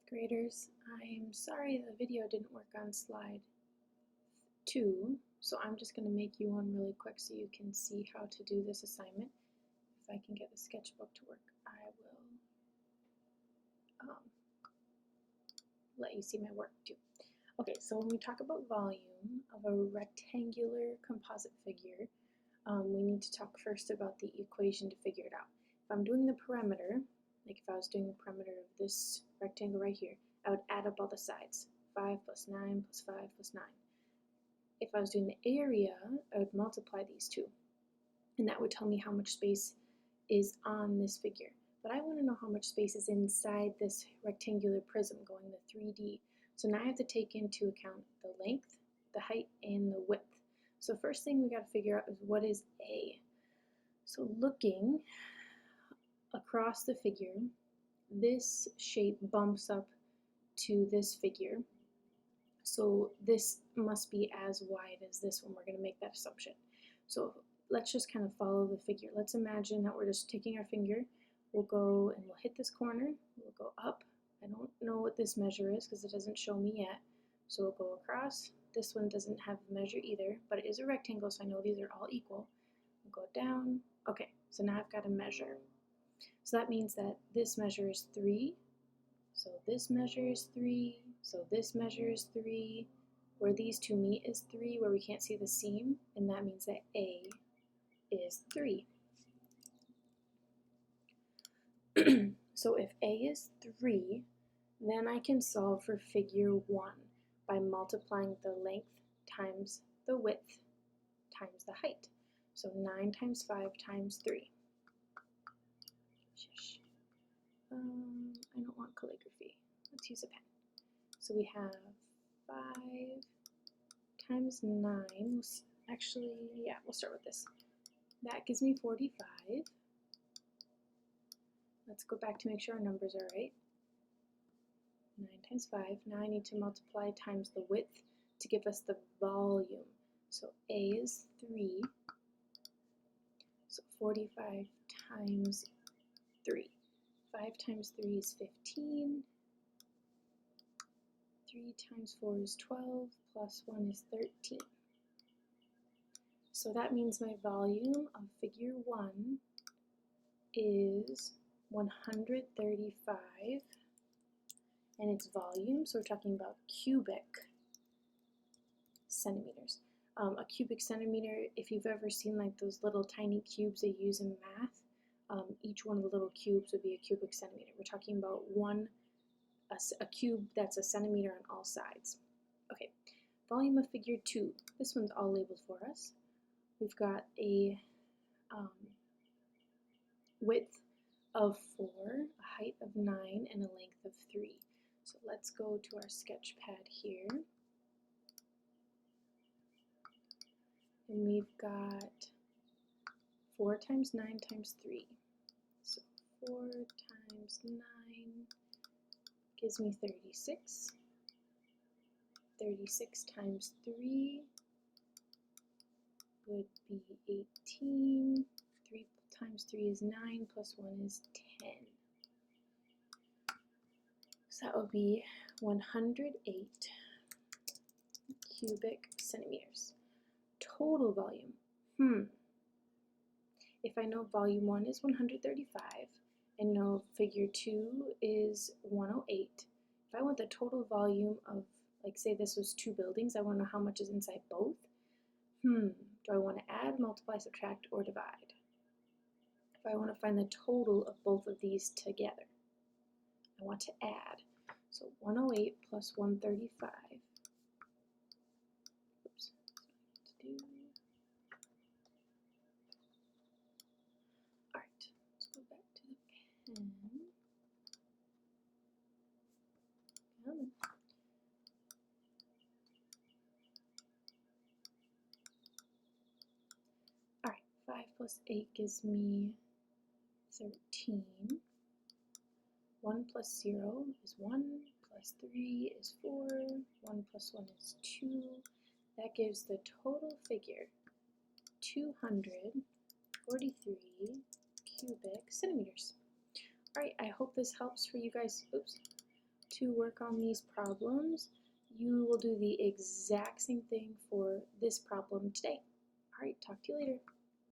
Graders, I'm sorry the video didn't work on slide 2, so I'm just going to make you one really quick so you can see how to do this assignment. If I can get the sketchbook to work, I will let you see my work too. Okay, so when we talk about volume of a rectangular composite figure, we need to talk first about the equation to figure it out. If I'm doing the perimeter, like if I was doing the perimeter of this rectangle right here, I would add up all the sides. 5 plus 9 plus 5 plus 9. If I was doing the area, I would multiply these two, and that would tell me how much space is on this figure. But I want to know how much space is inside this rectangular prism going to 3D. So now I have to take into account the length, the height, and the width. So first thing we got to figure out is what is A. So looking across the figure, this shape bumps up to this figure. So this must be as wide as this one. We're going to make that assumption. So let's just kind of follow the figure. Let's imagine that we're just taking our finger. We'll go and we'll hit this corner. We'll go up. I don't know what this measure is because it doesn't show me yet. So we'll go across. This one doesn't have a measure either, but it is a rectangle, so I know these are all equal. We'll go down. Okay, so now I've got a measure. So that means that this measure is 3. So this measure is 3. So this measure is 3. Where these two meet is 3, where we can't see the seam, and that means that A is 3. So if A is 3, then I can solve for figure 1 by multiplying the length times the width times the height. So 9 times 5 times 3. Shush. I don't want calligraphy. Let's use a pen. So we have 5 times 9. Actually, yeah, we'll start with this. That gives me 45. Let's go back to make sure our numbers are right. 9 times 5. Now I need to multiply times the width to give us the volume. So A is 3. So 45 times 3. 5 times 3 is 15. 3 times 4 is 12. Plus 1 is 13. So that means my volume of figure 1 is 135. And its volume, so we're talking about cubic centimeters. A cubic centimeter, if you've ever seen like those little tiny cubes they use in math, each one of the little cubes would be a cubic centimeter. We're talking about a cube that's a centimeter on all sides. Okay, volume of figure 2. This one's all labeled for us. We've got a width of 4, a height of 9, and a length of 3. So let's go to our sketch pad here. And we've got 4 times 9 times 3. So 4 times 9 gives me 36. 36 times 3 would be 18. 3 times 3 is 9, plus 1 is 10. So that would be 108 cubic centimeters. Total volume. If I know volume 1 is 135 and know figure 2 is 108, if I want the total volume of, like say this was 2 buildings, I want to know how much is inside both. Do I want to add, multiply, subtract, or divide? If I want to find the total of both of these together, I want to add. So 108 plus 135. Oops. Alright, let's go back to the pen. Alright, 5 plus 8 gives me 13. 1 plus 0 is 1, plus 3 is 4, 1 plus 1 is 2. That gives the total figure 243 cubic centimeters. Alright, I hope this helps for you guys to work on these problems, you will do the exact same thing for this problem today. All right, talk to you later.